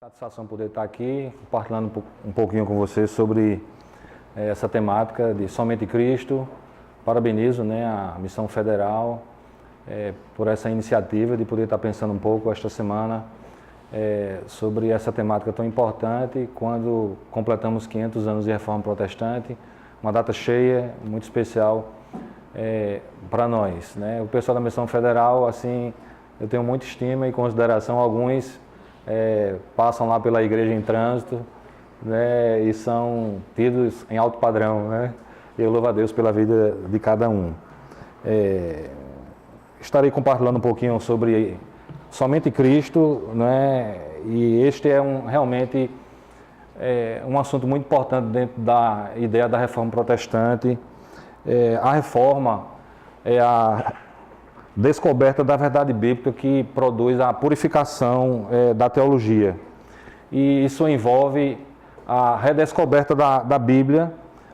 Satisfação poder estar aqui compartilhando um pouquinho com vocês sobre essa temática de Somente Cristo. Parabenizo, a Missão Federal por essa iniciativa de poder estar pensando um pouco esta semana sobre essa temática tão importante quando completamos 500 anos de Reforma Protestante, uma data cheia, muito especial para nós. O pessoal da Missão Federal, assim, eu tenho muita estima e consideração, alguns passam lá pela igreja em trânsito, e são tidos em alto padrão, Eu louvo a Deus pela vida de cada um. Estarei compartilhando um pouquinho sobre Somente Cristo, E este é realmente um assunto muito importante dentro da ideia da Reforma Protestante. A Reforma é a descoberta da verdade bíblica que produz a purificação da teologia. E isso envolve a redescoberta da Bíblia,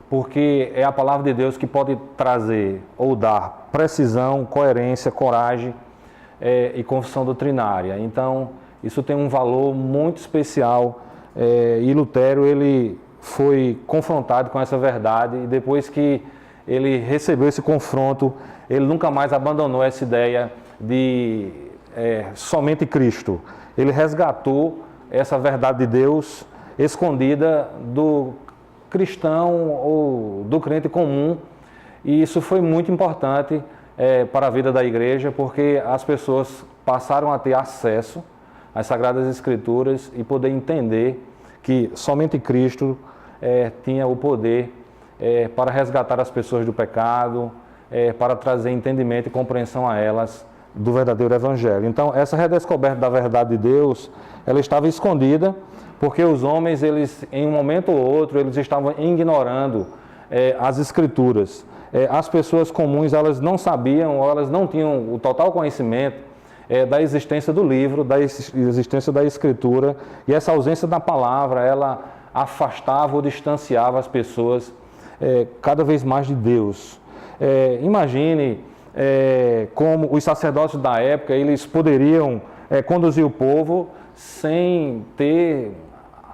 porque é a palavra de Deus que pode trazer ou dar precisão, coerência, coragem e confissão doutrinária. Então, isso tem um valor muito especial e Lutero ele foi confrontado com essa verdade e depois que ele recebeu esse confronto, ele nunca mais abandonou essa ideia de somente Cristo. Ele resgatou essa verdade de Deus escondida do cristão ou do crente comum, e isso foi muito importante para a vida da igreja, porque as pessoas passaram a ter acesso às Sagradas Escrituras e poder entender que somente Cristo tinha o poder para resgatar as pessoas do pecado, para trazer entendimento e compreensão a elas do verdadeiro Evangelho. Então, essa redescoberta da verdade de Deus, ela estava escondida, porque os homens, eles, em um momento ou outro, eles estavam ignorando as Escrituras. As pessoas comuns, elas não sabiam, ou elas não tinham o total conhecimento da existência do livro, da existência da Escritura, e essa ausência da palavra, ela afastava ou distanciava as pessoas cada vez mais de Deus. Imagine como os sacerdotes da época, eles poderiam conduzir o povo sem ter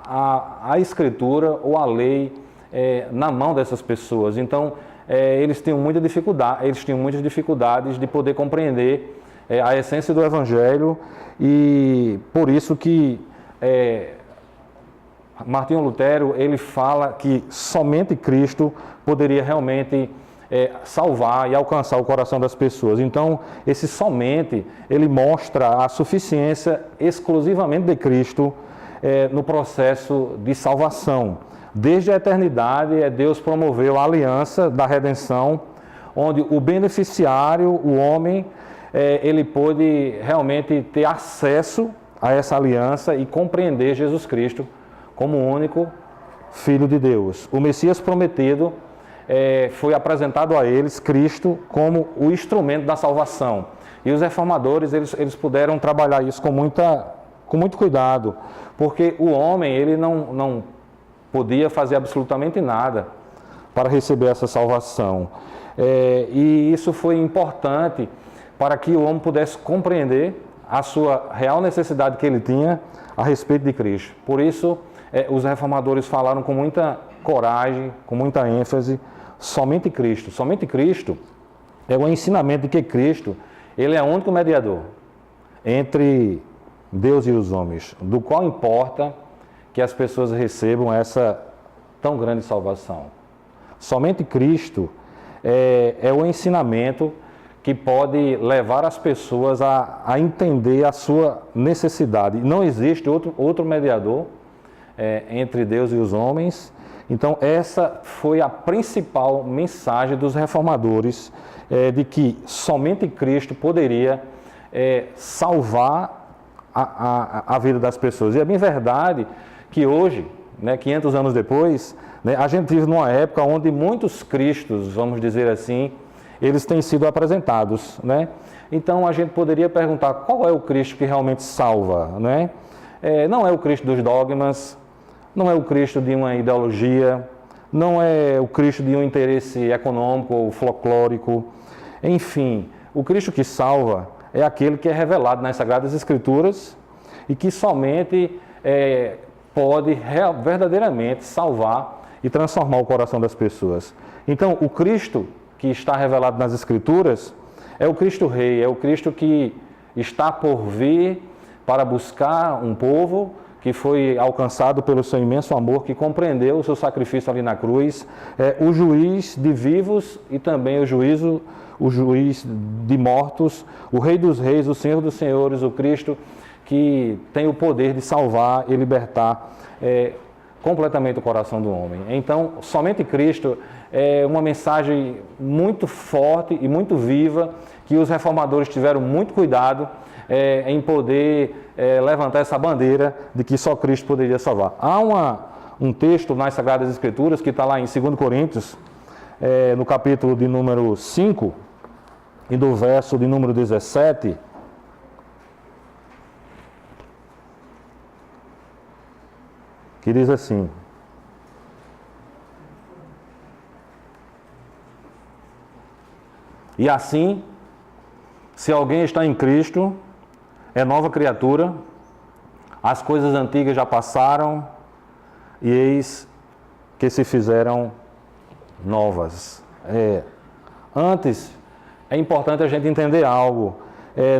a Escritura ou a lei na mão dessas pessoas. Então, eles tinham muitas dificuldades de poder compreender a essência do Evangelho, e por isso que Martinho Lutero, ele fala que somente Cristo poderia realmente salvar e alcançar o coração das pessoas. Então, esse somente, ele mostra a suficiência exclusivamente de Cristo no processo de salvação. Desde a eternidade, Deus promoveu a aliança da redenção, onde o beneficiário, o homem, ele pôde realmente ter acesso a essa aliança e compreender Jesus Cristo como o único Filho de Deus. O Messias prometido foi apresentado a eles, Cristo, como o instrumento da salvação. E os reformadores, eles puderam trabalhar isso com muito cuidado, porque o homem, ele não podia fazer absolutamente nada para receber essa salvação. E isso foi importante para que o homem pudesse compreender a sua real necessidade que ele tinha a respeito de Cristo. Por isso, os reformadores falaram com muita coragem, com muita ênfase, somente Cristo. Somente Cristo é o ensinamento de que Cristo, ele é o único mediador entre Deus e os homens, do qual importa que as pessoas recebam essa tão grande salvação. Somente Cristo é o ensinamento que pode levar as pessoas a entender a sua necessidade. Não existe outro mediador entre Deus e os homens. Então, essa foi a principal mensagem dos reformadores, de que somente Cristo poderia salvar a vida das pessoas. E é bem verdade que hoje, 500 anos depois, a gente vive numa época onde muitos cristos, vamos dizer assim, eles têm sido apresentados. Então, a gente poderia perguntar qual é o Cristo que realmente salva. Não é o Cristo dos dogmas, não é o Cristo de uma ideologia, não é o Cristo de um interesse econômico ou folclórico. Enfim, o Cristo que salva é aquele que é revelado nas Sagradas Escrituras e que somente pode verdadeiramente salvar e transformar o coração das pessoas. Então, o Cristo que está revelado nas Escrituras é o Cristo Rei, é o Cristo que está por vir para buscar um povo que foi alcançado pelo seu imenso amor, que compreendeu o seu sacrifício ali na cruz, o juiz de vivos e também o juiz de mortos, o Rei dos Reis, o Senhor dos Senhores, o Cristo que tem o poder de salvar e libertar completamente o coração do homem. Então, somente Cristo é uma mensagem muito forte e muito viva, que os reformadores tiveram muito cuidado em poder levantar essa bandeira de que só Cristo poderia salvar. Há um texto nas Sagradas Escrituras que está lá em 2 Coríntios, no capítulo de número 5 e do verso de número 17, que diz assim: e assim, se alguém está em Cristo, é nova criatura, as coisas antigas já passaram, e eis que se fizeram novas. Antes, é importante a gente entender algo.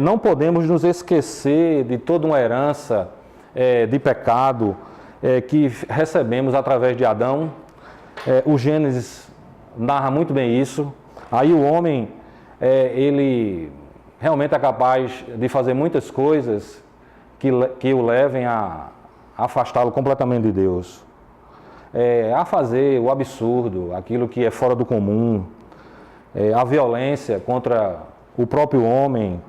Não podemos nos esquecer de toda uma herança de pecado que recebemos através de Adão. O Gênesis narra muito bem isso. Aí o homem, ele realmente é capaz de fazer muitas coisas que o levem a afastá-lo completamente de Deus. A fazer o absurdo, aquilo que é fora do comum, a violência contra o próprio homem,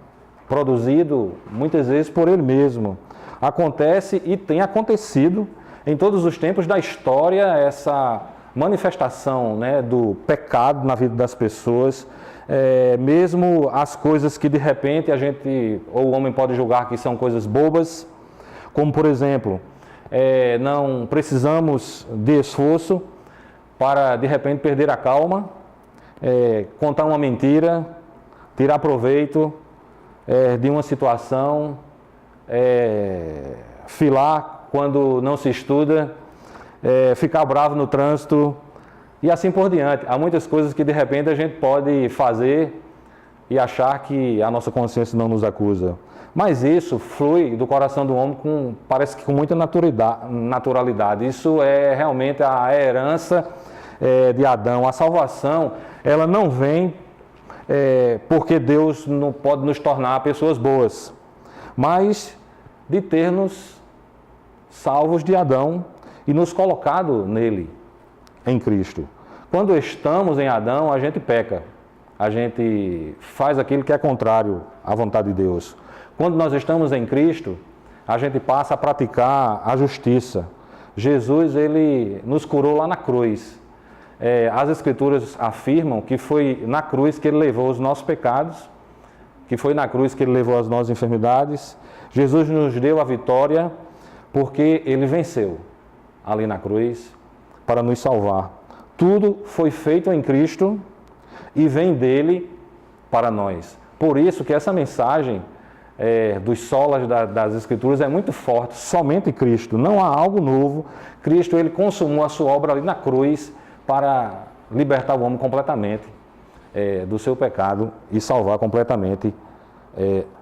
produzido muitas vezes por ele mesmo. Acontece e tem acontecido em todos os tempos da história essa manifestação, do pecado na vida das pessoas, mesmo as coisas que de repente a gente, ou o homem pode julgar que são coisas bobas, como por exemplo, não precisamos de esforço para de repente perder a calma, contar uma mentira, tirar proveito de uma situação, filar quando não se estuda, ficar bravo no trânsito e assim por diante. Há muitas coisas que de repente a gente pode fazer e achar que a nossa consciência não nos acusa. Mas isso flui do coração do homem parece que com muita naturalidade. Isso é realmente a herança de Adão. A salvação, ela não vem porque Deus não pode nos tornar pessoas boas, mas de ter-nos salvos de Adão e nos colocado nele, em Cristo. Quando estamos em Adão, a gente peca, a gente faz aquilo que é contrário à vontade de Deus. Quando nós estamos em Cristo, a gente passa a praticar a justiça. Jesus, ele nos curou lá na cruz. As Escrituras afirmam que foi na cruz que ele levou os nossos pecados, que foi na cruz que ele levou as nossas enfermidades. Jesus nos deu a vitória porque ele venceu ali na cruz para nos salvar. Tudo foi feito em Cristo e vem dele para nós. Por isso que essa mensagem dos solas das Escrituras é muito forte. Somente Cristo, não há algo novo. Cristo, ele consumou a sua obra ali na cruz para libertar o homem completamente do seu pecado e salvar completamente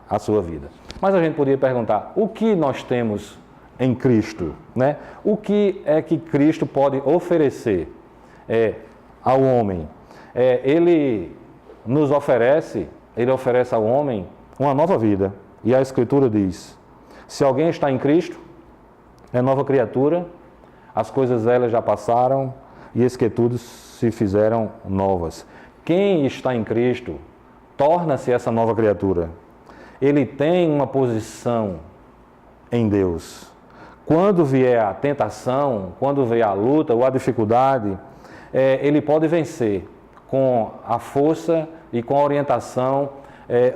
a sua vida. Mas a gente poderia perguntar, o que nós temos em Cristo? O que é que Cristo pode oferecer ao homem? Ele nos oferece, ele oferece ao homem uma nova vida. E a Escritura diz, se alguém está em Cristo, é nova criatura, as coisas velhas já passaram e eis que tudo se fizeram novas. Quem está em Cristo torna-se essa nova criatura. Ele tem uma posição em Deus. Quando vier a tentação, quando vier a luta ou a dificuldade, ele pode vencer com a força e com a orientação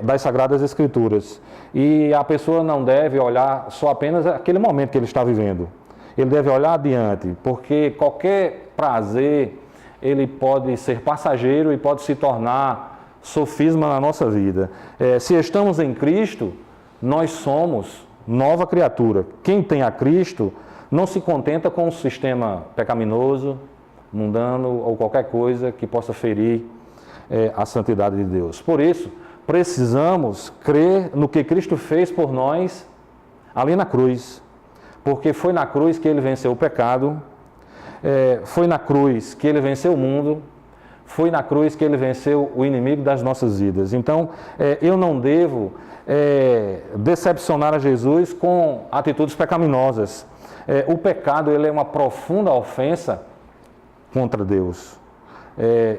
das Sagradas Escrituras. E a pessoa não deve olhar só apenas aquele momento que ele está vivendo. Ele deve olhar adiante, porque qualquer prazer, ele pode ser passageiro e pode se tornar sofisma na nossa vida. Se estamos em Cristo, nós somos nova criatura. Quem tem a Cristo não se contenta com um sistema pecaminoso, mundano ou qualquer coisa que possa ferir a santidade de Deus. Por isso, precisamos crer no que Cristo fez por nós ali na cruz, porque foi na cruz que Ele venceu o pecado, foi na cruz que Ele venceu o mundo, foi na cruz que Ele venceu o inimigo das nossas vidas. Então, eu não devo decepcionar a Jesus com atitudes pecaminosas. O pecado, ele é uma profunda ofensa contra Deus.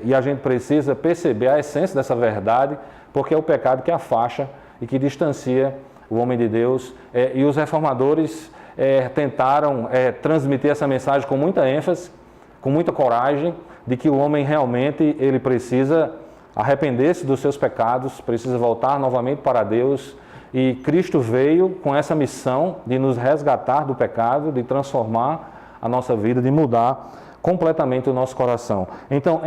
E a gente precisa perceber a essência dessa verdade, porque é o pecado que afasta e que distancia o homem de Deus. E os reformadores tentaram transmitir essa mensagem com muita ênfase, com muita coragem, de que o homem realmente ele precisa arrepender-se dos seus pecados, precisa voltar novamente para Deus. E Cristo veio com essa missão de nos resgatar do pecado, de transformar a nossa vida, de mudar completamente o nosso coração. Então,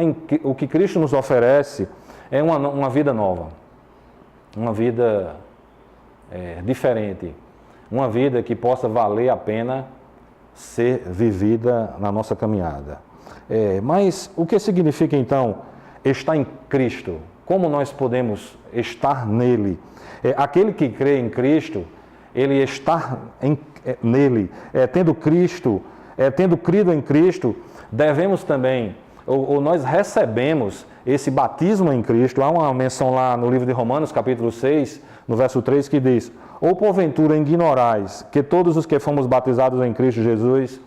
o que Cristo nos oferece é uma vida nova, uma vida diferente, uma vida que possa valer a pena ser vivida na nossa caminhada. Mas o que significa então estar em Cristo? Como nós podemos estar nele? Aquele que crê em Cristo, ele está nele, tendo crido em Cristo, devemos também, ou nós recebemos esse batismo em Cristo. Há uma menção lá no livro de Romanos, capítulo 6, no verso 3, que diz: ou porventura ignorais que todos os que fomos batizados em Cristo Jesus,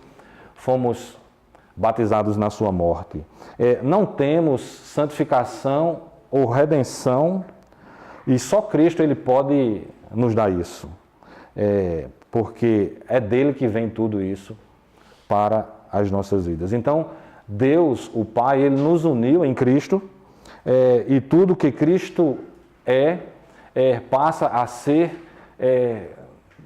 fomos batizados na sua morte. Não temos santificação ou redenção, e só Cristo ele pode nos dar isso, porque é dele que vem tudo isso para as nossas vidas. Então, Deus, o Pai, ele nos uniu em Cristo, e tudo que Cristo passa a ser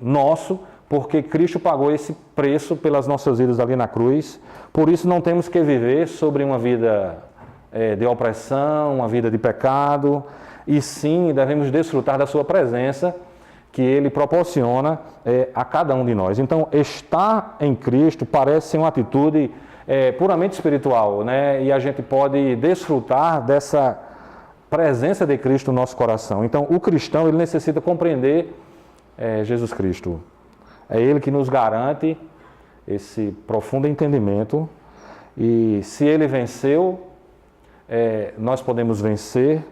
nosso, porque Cristo pagou esse preço pelas nossas vidas ali na cruz. Por isso não temos que viver sobre uma vida de opressão, uma vida de pecado, e sim devemos desfrutar da sua presença que Ele proporciona a cada um de nós. Então, estar em Cristo parece ser uma atitude puramente espiritual, né? E a gente pode desfrutar dessa presença de Cristo no nosso coração. Então, o cristão ele necessita compreender Jesus Cristo. É Ele que nos garante esse profundo entendimento, e se Ele venceu, nós podemos vencer.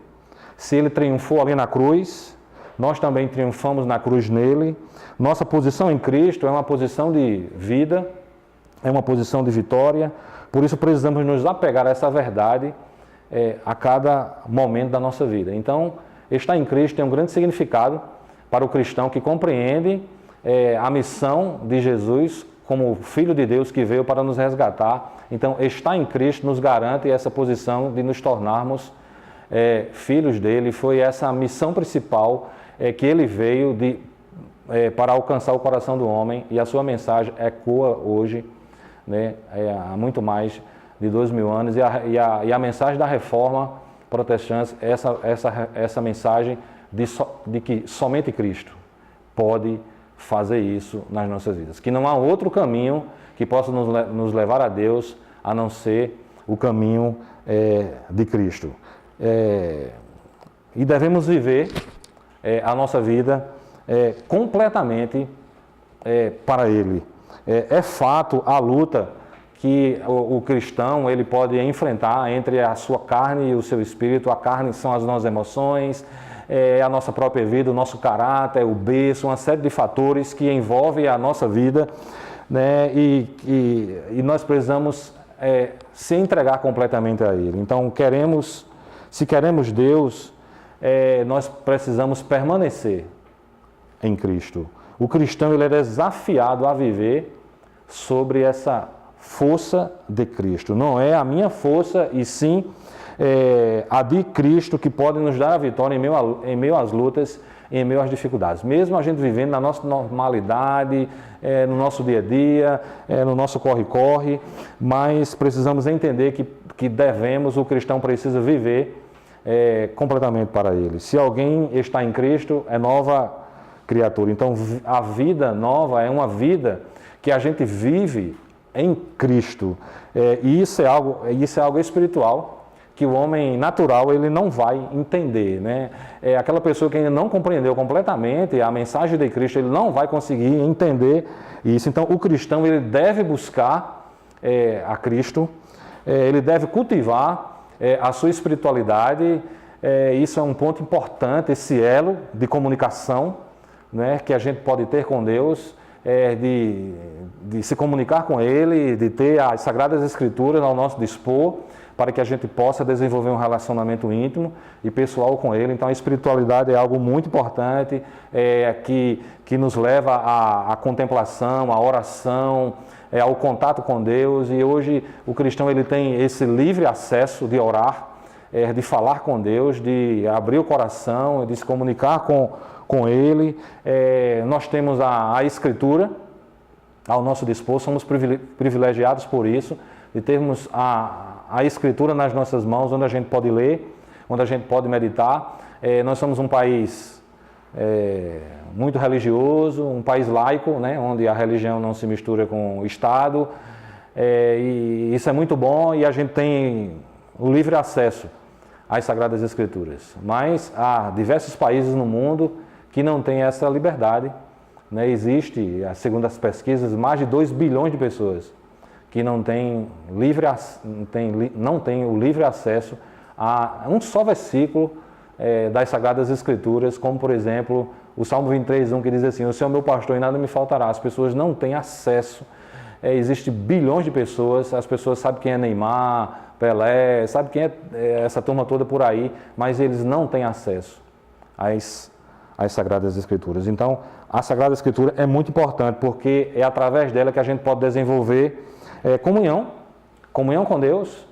Se Ele triunfou ali na cruz, nós também triunfamos na cruz nele. Nossa posição em Cristo é uma posição de vida, é uma posição de vitória. Por isso precisamos nos apegar a essa verdade a cada momento da nossa vida. Então, estar em Cristo tem um grande significado para o cristão que compreende a missão de Jesus como Filho de Deus que veio para nos resgatar. Então, estar em Cristo nos garante essa posição de nos tornarmos filhos dele. Foi essa a missão principal que ele veio para alcançar o coração do homem, e a sua mensagem ecoa hoje, né, há muito mais de 2000 anos, e a mensagem da Reforma Protestante, essa mensagem de que somente Cristo pode fazer isso nas nossas vidas, que não há outro caminho que possa nos levar a Deus a não ser o caminho de Cristo. E devemos viver a nossa vida completamente para Ele. É fato a luta que o cristão ele pode enfrentar entre a sua carne e o seu espírito. A carne são as nossas emoções, a nossa própria vida, o nosso caráter, o berço, uma série de fatores que envolvem a nossa vida, né? E nós precisamos se entregar completamente a Ele. Então, se queremos Deus, nós precisamos permanecer em Cristo. O cristão ele é desafiado a viver sobre essa força de Cristo. Não é a minha força, e sim a de Cristo, que pode nos dar a vitória em meio às lutas, em meio às dificuldades. Mesmo a gente vivendo na nossa normalidade, no nosso dia a dia, no nosso corre-corre, mas precisamos entender que o cristão precisa viver completamente para Ele. Se alguém está em Cristo, é nova criatura. Então, a vida nova é uma vida que a gente vive em Cristo. E isso é algo espiritual, que o homem natural ele não vai entender, né? Aquela pessoa que ainda não compreendeu completamente a mensagem de Cristo, ele não vai conseguir entender isso. Então, o cristão ele deve buscar a Cristo, ele deve cultivar a sua espiritualidade. Isso é um ponto importante, esse elo de comunicação, né, que a gente pode ter com Deus, de se comunicar com Ele, de ter as Sagradas Escrituras ao nosso dispor, para que a gente possa desenvolver um relacionamento íntimo e pessoal com Ele. Então, a espiritualidade é algo muito importante, que nos leva à contemplação, à oração, ao contato com Deus. E hoje o cristão ele tem esse livre acesso de orar, de falar com Deus, de abrir o coração, de se comunicar com Ele. Nós temos a Escritura ao nosso dispor, somos privilegiados por isso, de termos a Escritura nas nossas mãos, onde a gente pode ler, onde a gente pode meditar. Nós somos um país muito religioso, um país laico, né, onde a religião não se mistura com o Estado, e isso é muito bom, e a gente tem o livre acesso às Sagradas Escrituras. Mas há diversos países no mundo que não têm essa liberdade, né? Existe, segundo as pesquisas, mais de 2 bilhões de pessoas que não têm o livre acesso a um só versículo das Sagradas Escrituras, como, por exemplo, o Salmo 23:1, que diz assim: o Senhor é meu pastor e nada me faltará. As pessoas não têm acesso. Existem bilhões de pessoas, as pessoas sabem quem é Neymar, Pelé, sabem quem é essa turma toda por aí, mas eles não têm acesso às Sagradas Escrituras. Então, a Sagrada Escritura é muito importante, porque é através dela que a gente pode desenvolver comunhão com Deus,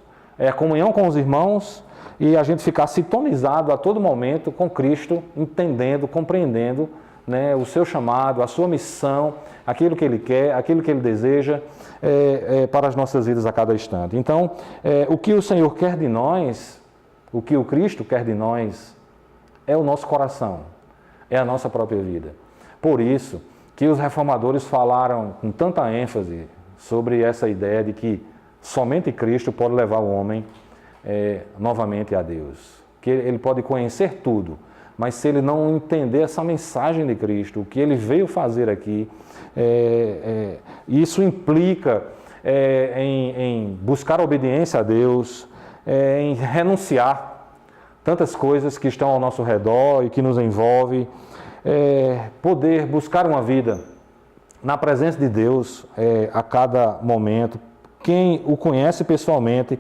comunhão com os irmãos, e a gente ficar sintonizado a todo momento com Cristo, entendendo, compreendendo, né, o seu chamado, a sua missão, aquilo que Ele quer, aquilo que Ele deseja para as nossas vidas a cada instante. Então, o que o Senhor quer de nós, o que o Cristo quer de nós, é o nosso coração, é a nossa própria vida. Por isso que os reformadores falaram com tanta ênfase sobre essa ideia de que somente Cristo pode levar o homem novamente a Deus. Que ele pode conhecer tudo, mas se ele não entender essa mensagem de Cristo, o que ele veio fazer aqui, isso implica em buscar obediência a Deus, em renunciar tantas coisas que estão ao nosso redor e que nos envolvem, poder buscar uma vida na presença de Deus a cada momento. Quem o conhece pessoalmente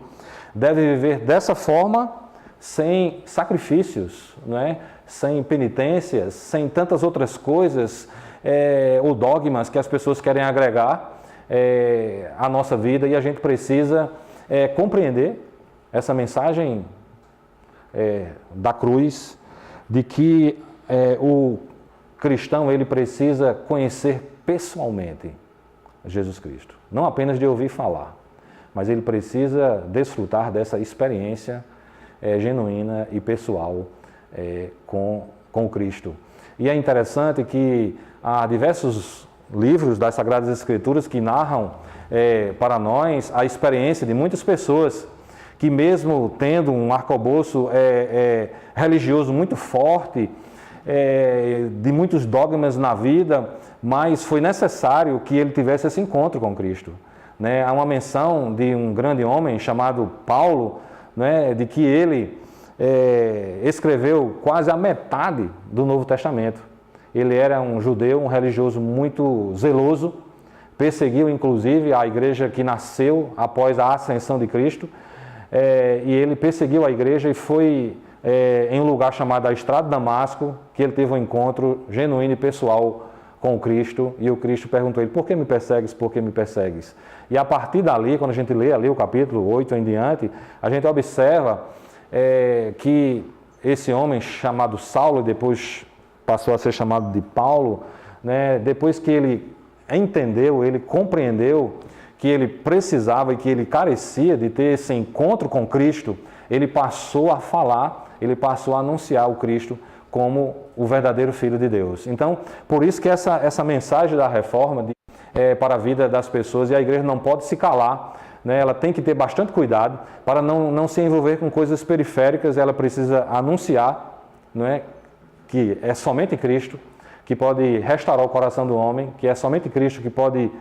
deve viver dessa forma, sem sacrifícios, né? Sem penitências, sem tantas outras coisas ou dogmas que as pessoas querem agregar à nossa vida, e a gente precisa compreender essa mensagem da cruz, de que o cristão ele precisa conhecer pessoalmente Jesus Cristo, não apenas de ouvir falar, mas ele precisa desfrutar dessa experiência genuína e pessoal com Cristo. E é interessante que há diversos livros das Sagradas Escrituras que narram para nós a experiência de muitas pessoas que, mesmo tendo um arcabouço religioso muito forte, de muitos dogmas na vida, mas foi necessário que ele tivesse esse encontro com Cristo. Né? Há uma menção de um grande homem chamado Paulo, né, de que ele escreveu quase a metade do Novo Testamento. Ele era um judeu, um religioso muito zeloso, perseguiu inclusive a igreja que nasceu após a ascensão de Cristo, e ele perseguiu a igreja e foi em um lugar chamado a Estrada de Damasco, que ele teve um encontro genuíno e pessoal com o Cristo, e o Cristo perguntou a ele: por que me persegues, por que me persegues? E a partir dali, quando a gente lê ali o capítulo 8 em diante, a gente observa que esse homem chamado Saulo, depois passou a ser chamado de Paulo, né, depois que ele entendeu, ele compreendeu que ele precisava e que ele carecia de ter esse encontro com Cristo, ele passou a falar, ele passou a anunciar o Cristo como o verdadeiro Filho de Deus. Então, por isso que essa mensagem da reforma é para a vida das pessoas, e a igreja não pode se calar, né? Ela tem que ter bastante cuidado para não se envolver com coisas periféricas. Ela precisa anunciar, não é, que é somente Cristo que pode restaurar o coração do homem, que é somente Cristo que pode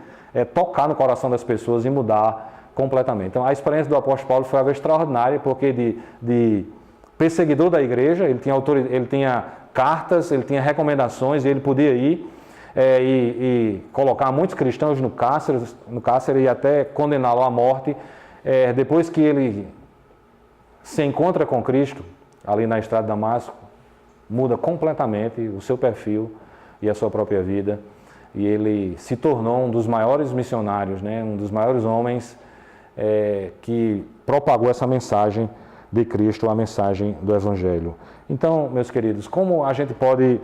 tocar no coração das pessoas e mudar completamente. Então, a experiência do apóstolo Paulo foi algo extraordinária, porque de perseguidor da igreja, ele tinha cartas, ele tinha recomendações, e ele podia ir e colocar muitos cristãos no cárcere e até condená-lo à morte. Depois que ele se encontra com Cristo, ali na estrada de Damasco, muda completamente o seu perfil e a sua própria vida, e ele se tornou um dos maiores missionários, né? Um dos maiores homens que propagou essa mensagem de Cristo, a mensagem do Evangelho. Então, meus queridos, como a gente pode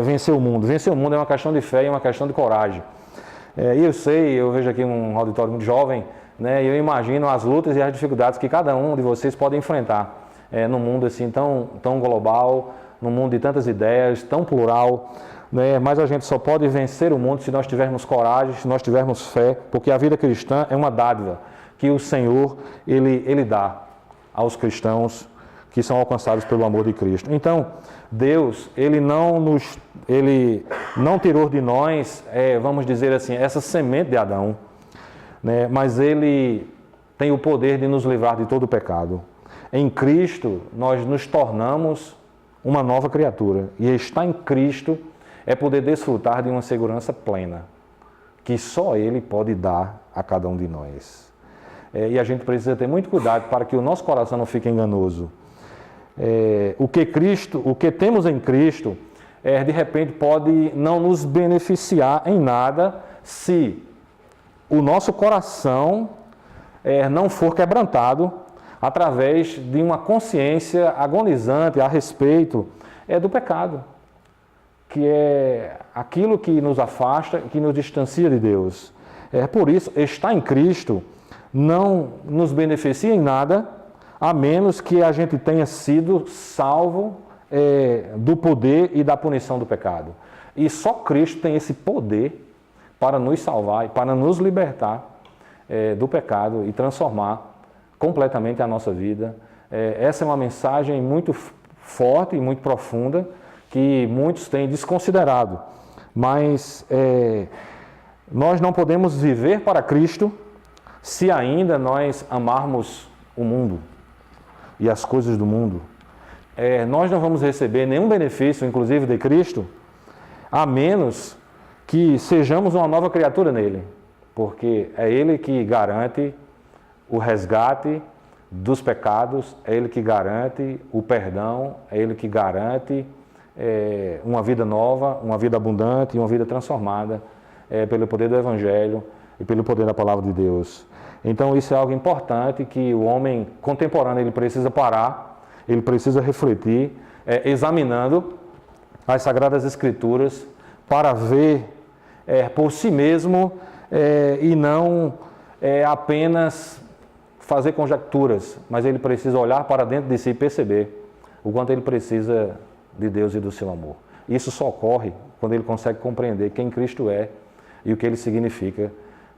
vencer o mundo? Vencer o mundo é uma questão de fé e uma questão de coragem. E eu vejo aqui um auditório muito jovem, né? E eu imagino as lutas e as dificuldades que cada um de vocês pode enfrentar num mundo assim tão global, num mundo de tantas ideias, tão plural, né? Mas a gente só pode vencer o mundo se nós tivermos coragem, se nós tivermos fé, porque a vida cristã é uma dádiva que o Senhor ele dá aos cristãos que são alcançados pelo amor de Cristo. Então, Deus, ele não tirou de nós, vamos dizer assim, essa semente de Adão, né? Mas ele tem o poder de nos livrar de todo o pecado. Em Cristo, nós nos tornamos uma nova criatura. E estar em Cristo é poder desfrutar de uma segurança plena, que só Ele pode dar a cada um de nós. E a gente precisa ter muito cuidado para que o nosso coração não fique enganoso. O que temos em Cristo, de repente pode não nos beneficiar em nada se o nosso coração não for quebrantado através de uma consciência agonizante a respeito do pecado, que é aquilo que nos afasta, que nos distancia de Deus. Por isso, estar em Cristo não nos beneficia em nada, a menos que a gente tenha sido salvo do poder e da punição do pecado. E só Cristo tem esse poder para nos salvar e para nos libertar do pecado e transformar completamente a nossa vida. Essa é uma mensagem muito forte e muito profunda que muitos têm desconsiderado. Mas nós não podemos viver para Cristo se ainda nós amarmos o mundo e as coisas do mundo. Nós não vamos receber nenhum benefício, inclusive de Cristo, a menos que sejamos uma nova criatura nele, porque é Ele que garante o resgate dos pecados, é Ele que garante o perdão, é Ele que garante uma vida nova, uma vida abundante, uma vida transformada pelo poder do Evangelho e pelo poder da Palavra de Deus. Então isso é algo importante que o homem contemporâneo ele precisa parar, ele precisa refletir, examinando as Sagradas Escrituras para ver por si mesmo e não apenas fazer conjecturas, mas ele precisa olhar para dentro de si e perceber o quanto ele precisa de Deus e do seu amor. Isso só ocorre quando ele consegue compreender quem Cristo é e o que ele significa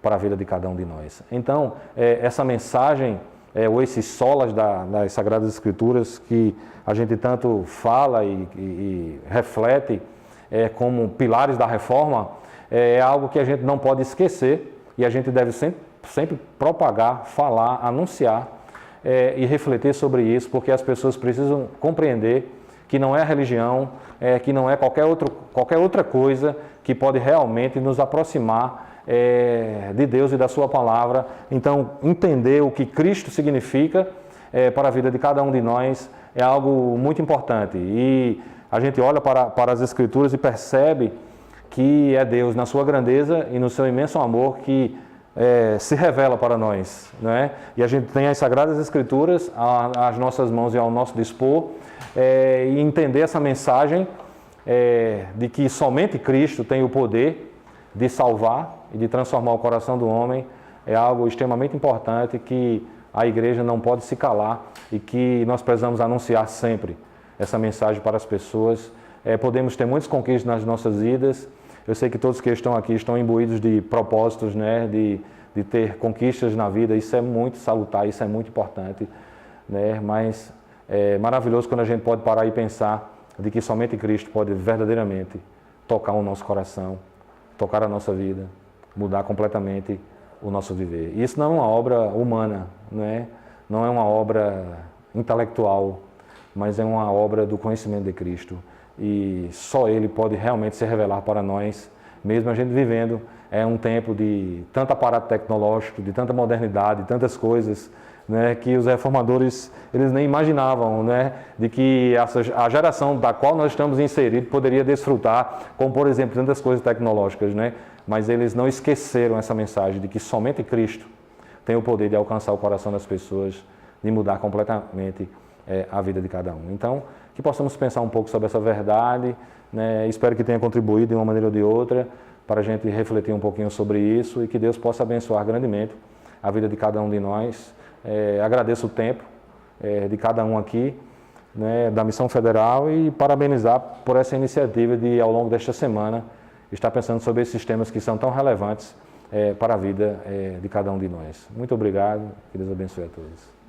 para a vida de cada um de nós. Então, essa mensagem, ou esses solas das Sagradas Escrituras que a gente tanto fala e reflete como pilares da reforma, é algo que a gente não pode esquecer e a gente deve sempre propagar, falar, anunciar e refletir sobre isso, porque as pessoas precisam compreender que não é a religião, que não é qualquer outra coisa que pode realmente nos aproximar de Deus e da sua palavra. Então, entender o que Cristo significa para a vida de cada um de nós é algo muito importante. E a gente olha para as Escrituras e percebe que é Deus, na sua grandeza e no seu imenso amor, que se revela para nós, né? E a gente tem as Sagradas Escrituras às nossas mãos e ao nosso dispor, e entender essa mensagem de que somente Cristo tem o poder de salvar e de transformar o coração do homem é algo extremamente importante que a igreja não pode se calar e que nós precisamos anunciar sempre essa mensagem para as pessoas. Podemos ter muitas conquistas nas nossas vidas. Eu sei que todos que estão aqui estão imbuídos de propósitos, né, de ter conquistas na vida. Isso é muito salutar, isso é muito importante, né? Mas é maravilhoso quando a gente pode parar e pensar de que somente Cristo pode verdadeiramente tocar o nosso coração, tocar a nossa vida, mudar completamente o nosso viver. E isso não é uma obra humana, né? Não é uma obra intelectual, mas é uma obra do conhecimento de Cristo. E só Ele pode realmente se revelar para nós, mesmo a gente vivendo um tempo de tanto aparato tecnológico, de tanta modernidade, de tantas coisas, né, que os reformadores eles nem imaginavam, né, de que a geração da qual nós estamos inseridos poderia desfrutar, como por exemplo, tantas coisas tecnológicas, né, mas eles não esqueceram essa mensagem de que somente Cristo tem o poder de alcançar o coração das pessoas, de mudar completamente a vida de cada um. Então, que possamos pensar um pouco sobre essa verdade, né, espero que tenha contribuído de uma maneira ou de outra para a gente refletir um pouquinho sobre isso e que Deus possa abençoar grandemente a vida de cada um de nós. Agradeço o tempo de cada um aqui, né, da Missão Federal, e parabenizar por essa iniciativa de, ao longo desta semana, estar pensando sobre esses temas que são tão relevantes para a vida de cada um de nós. Muito obrigado, que Deus abençoe a todos.